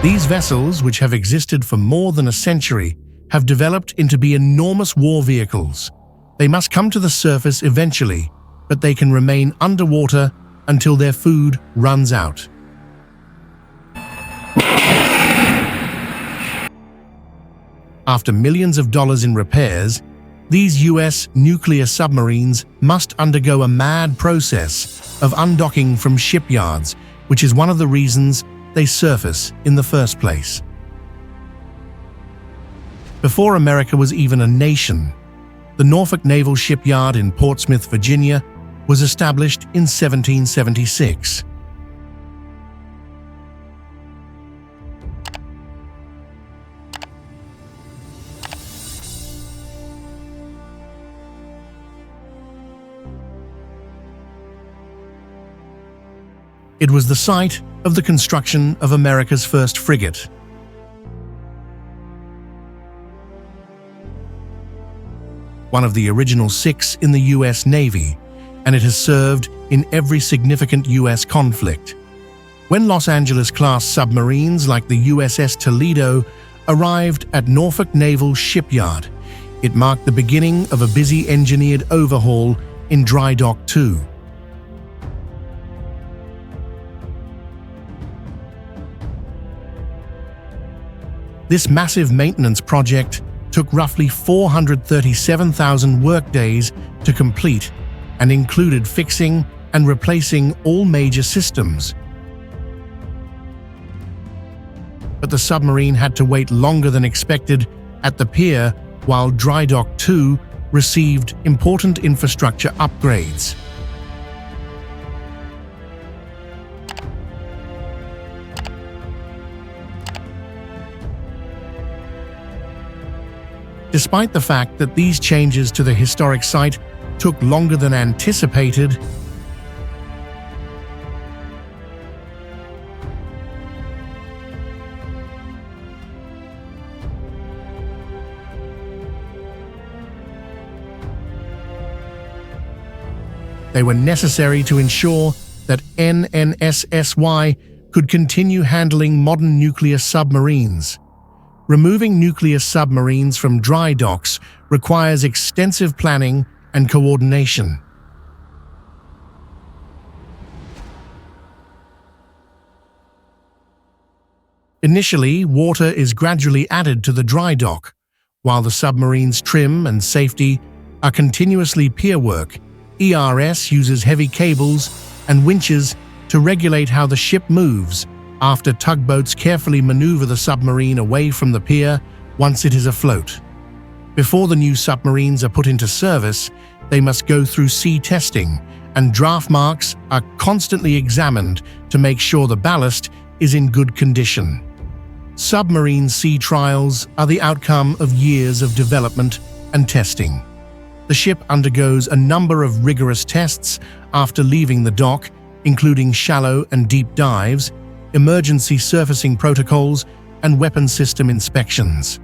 These vessels, which have existed for more than a century, have developed into be enormous war vehicles. They must come to the surface eventually, but they can remain underwater until their food runs out. After millions of dollars in repairs, these US nuclear submarines must undergo a mad process of undocking from shipyards, which is one of the reasons they surface in the first place. Before America was even a nation, the Norfolk Naval Shipyard in Portsmouth, Virginia, was established in 1776. It was the site of the construction of America's first frigate. One of the original 6 in the US Navy, and it has served in every significant US conflict. When Los Angeles-class submarines like the USS Toledo arrived at Norfolk Naval Shipyard, it marked the beginning of a busy engineered overhaul in Dry Dock 2. This massive maintenance project took roughly 437,000 workdays to complete and included fixing and replacing all major systems. But the submarine had to wait longer than expected at the pier while Dry Dock 2 received important infrastructure upgrades. Despite the fact that these changes to the historic site took longer than anticipated, they were necessary to ensure that NNSSY could continue handling modern nuclear submarines. Removing nuclear submarines from dry docks requires extensive planning and coordination. Initially, water is gradually added to the dry dock, while the submarine's trim and safety are continuously pier work. ERS uses heavy cables and winches to regulate how the ship moves, after tugboats carefully maneuver the submarine away from the pier once it is afloat. Before the new submarines are put into service, they must go through sea testing, and draft marks are constantly examined to make sure the ballast is in good condition. Submarine sea trials are the outcome of years of development and testing. The ship undergoes a number of rigorous tests after leaving the dock, including shallow and deep dives, emergency surfacing protocols, and weapon system inspections.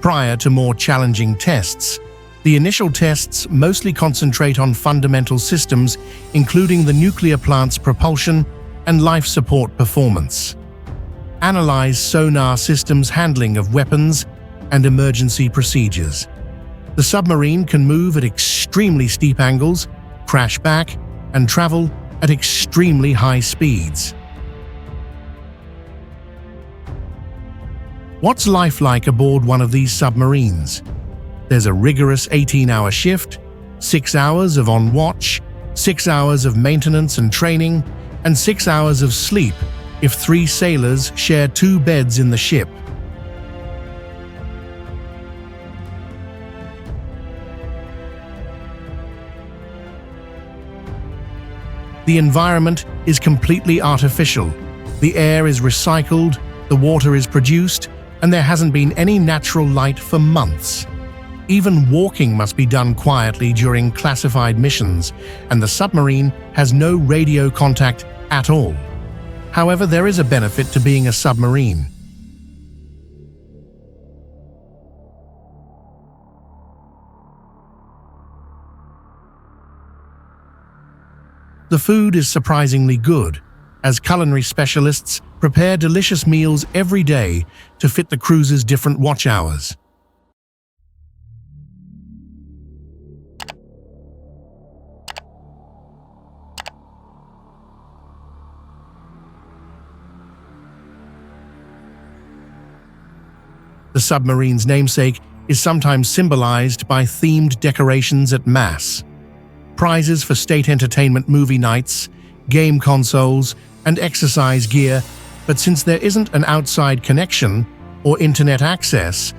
Prior to more challenging tests, the initial tests mostly concentrate on fundamental systems, including the nuclear plant's propulsion and life support performance. Analyze sonar systems handling of weapons and emergency procedures. The submarine can move at extremely steep angles, crash back, and travel at extremely high speeds. What's life like aboard one of these submarines? There's a rigorous 18-hour shift, 6 hours of on-watch, 6 hours of maintenance and training, and 6 hours of sleep if 3 sailors share 2 beds in the ship. The environment is completely artificial. The air is recycled, the water is produced, and there hasn't been any natural light for months. Even walking must be done quietly during classified missions, and the submarine has no radio contact at all. However, there is a benefit to being a submarine. The food is surprisingly good, as culinary specialists prepare delicious meals every day to fit the crew's different watch hours. The submarine's namesake is sometimes symbolized by themed decorations at mass. Prizes for state entertainment movie nights, game consoles, and exercise gear, but since there isn't an outside connection or internet access,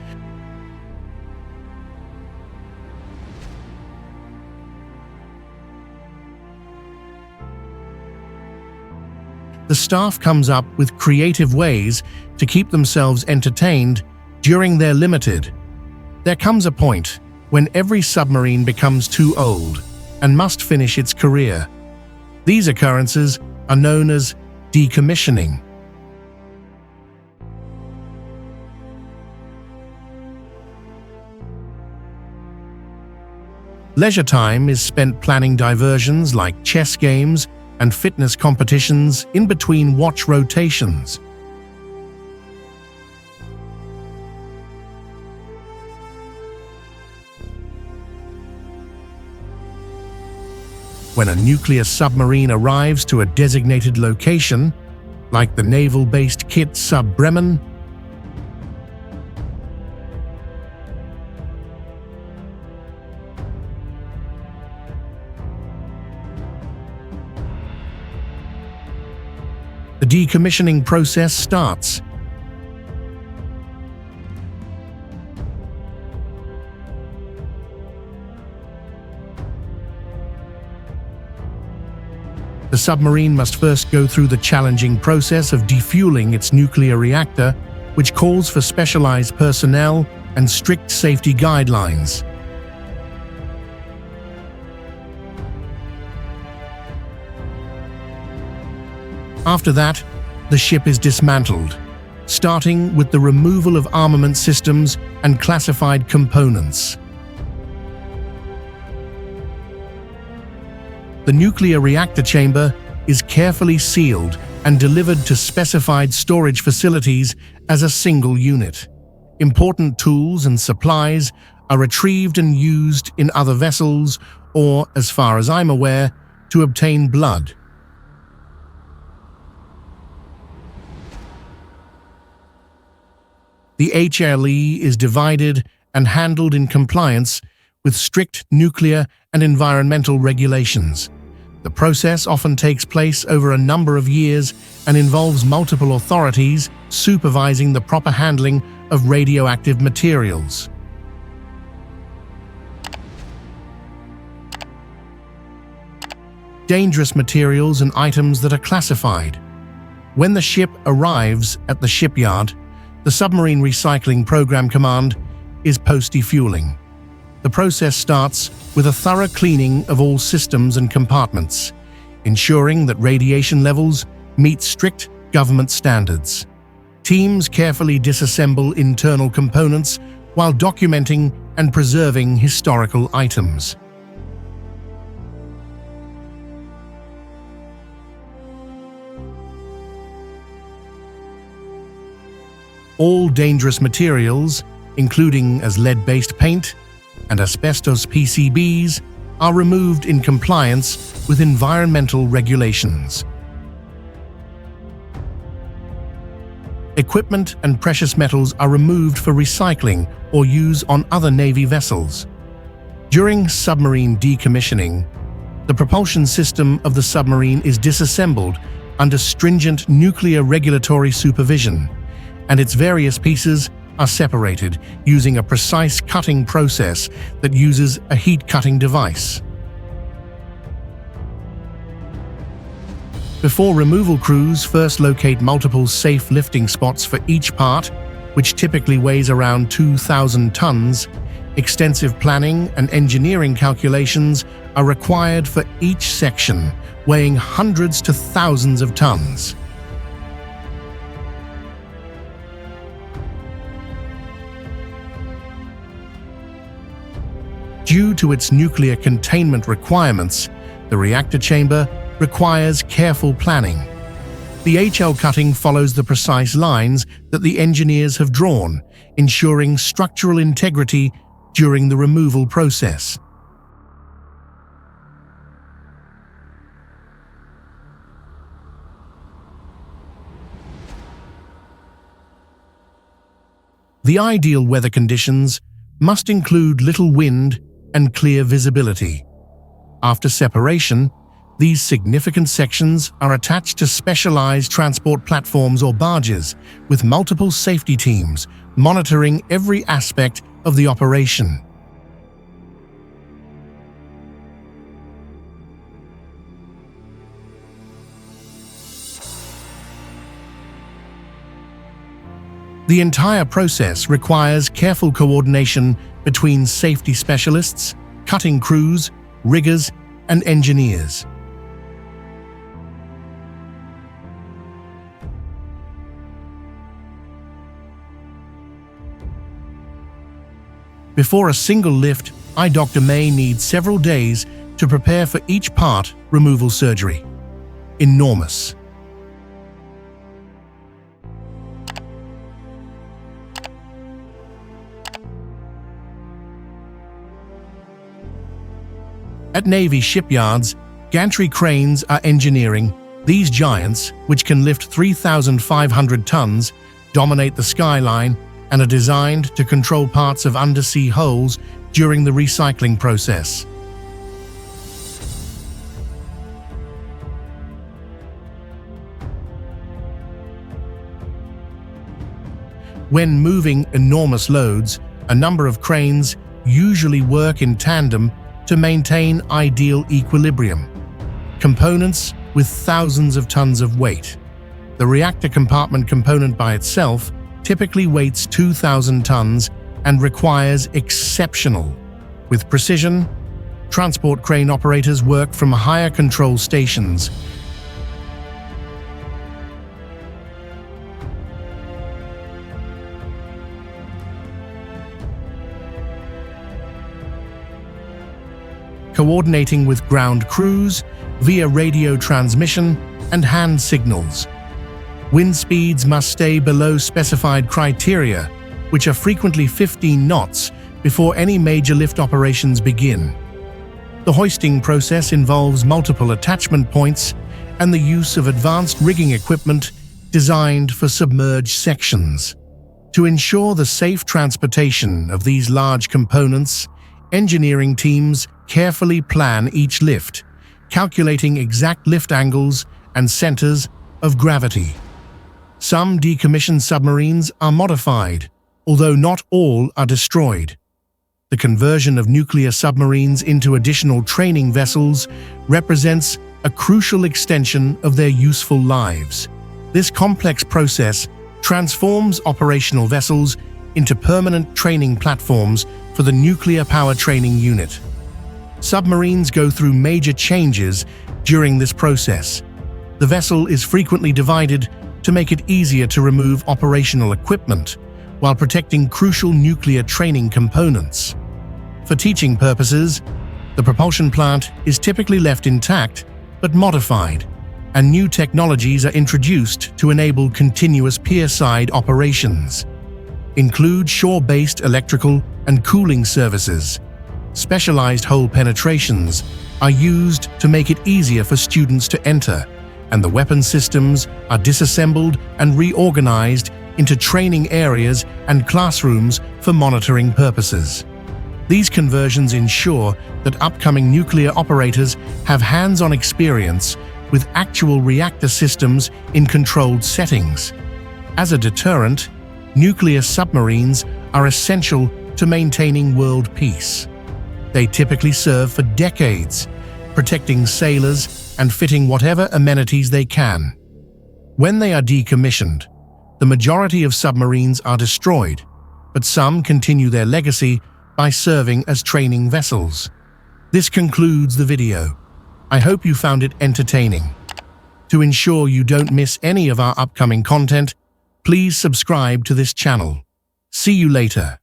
the staff comes up with creative ways to keep themselves entertained during their limited. There comes a point when every submarine becomes too old and must finish its career. These occurrences are known as decommissioning. Leisure time is spent planning diversions like chess games and fitness competitions in between watch rotations. When a nuclear submarine arrives to a designated location, like the naval-based kit Submarine, the decommissioning process starts. The submarine must first go through the challenging process of defueling its nuclear reactor, which calls for specialized personnel and strict safety guidelines. After that, the ship is dismantled, starting with the removal of armament systems and classified components. The nuclear reactor chamber is carefully sealed and delivered to specified storage facilities as a single unit. Important tools and supplies are retrieved and used in other vessels or, as far as I'm aware, to obtain blood. The HLE is divided and handled in compliance with strict nuclear and environmental regulations. The process often takes place over a number of years and involves multiple authorities supervising the proper handling of radioactive materials. Dangerous materials and items that are classified. When the ship arrives at the shipyard, the Submarine Recycling Program Command is post-defueling. The process starts with a thorough cleaning of all systems and compartments, ensuring that radiation levels meet strict government standards. Teams carefully disassemble internal components while documenting and preserving historical items. All dangerous materials, including as lead-based paint and asbestos PCBs, are removed in compliance with environmental regulations. Equipment and precious metals are removed for recycling or use on other Navy vessels. During submarine decommissioning, the propulsion system of the submarine is disassembled under stringent nuclear regulatory supervision, and its various pieces are separated using a precise cutting process that uses a heat-cutting device. Before removal crews first locate multiple safe lifting spots for each part, which typically weighs around 2,000 tons, extensive planning and engineering calculations are required for each section, weighing hundreds to thousands of tons. Due to its nuclear containment requirements, the reactor chamber requires careful planning. The HL cutting follows the precise lines that the engineers have drawn, ensuring structural integrity during the removal process. The ideal weather conditions must include little wind and clear visibility. After separation, these significant sections are attached to specialized transport platforms or barges with multiple safety teams monitoring every aspect of the operation. The entire process requires careful coordination between safety specialists, cutting crews, riggers, and engineers. Before a single lift, Dr. May needs several days to prepare for each part removal surgery. Enormous. At Navy shipyards, gantry cranes are engineering. These giants, which can lift 3,500 tons, dominate the skyline and are designed to control parts of undersea hulls during the recycling process. When moving enormous loads, a number of cranes usually work in tandem to maintain ideal equilibrium. Components with thousands of tons of weight. The reactor compartment component by itself typically weighs 2,000 tons and requires exceptional. With precision, transport crane operators work from higher control stations. Coordinating with ground crews via radio transmission and hand signals. Wind speeds must stay below specified criteria, which are frequently 15 knots before any major lift operations begin. The hoisting process involves multiple attachment points and the use of advanced rigging equipment designed for submerged sections. To ensure the safe transportation of these large components, engineering teams carefully plan each lift, calculating exact lift angles and centers of gravity. Some decommissioned submarines are modified, although not all are destroyed. The conversion of nuclear submarines into additional training vessels represents a crucial extension of their useful lives. This complex process transforms operational vessels into permanent training platforms for the nuclear power training unit. Submarines go through major changes during this process. The vessel is frequently divided to make it easier to remove operational equipment while protecting crucial nuclear training components. For teaching purposes, the propulsion plant is typically left intact but modified, and new technologies are introduced to enable continuous pier-side operations. Include shore-based electrical and cooling services. Specialized hole penetrations are used to make it easier for students to enter, and the weapon systems are disassembled and reorganized into training areas and classrooms for monitoring purposes. These conversions ensure that upcoming nuclear operators have hands-on experience with actual reactor systems in controlled settings. As a deterrent, nuclear submarines are essential to maintaining world peace. They typically serve for decades, protecting sailors and fitting whatever amenities they can. When they are decommissioned, the majority of submarines are destroyed, but some continue their legacy by serving as training vessels. This concludes the video. I hope you found it entertaining. To ensure you don't miss any of our upcoming content, please subscribe to this channel. See you later.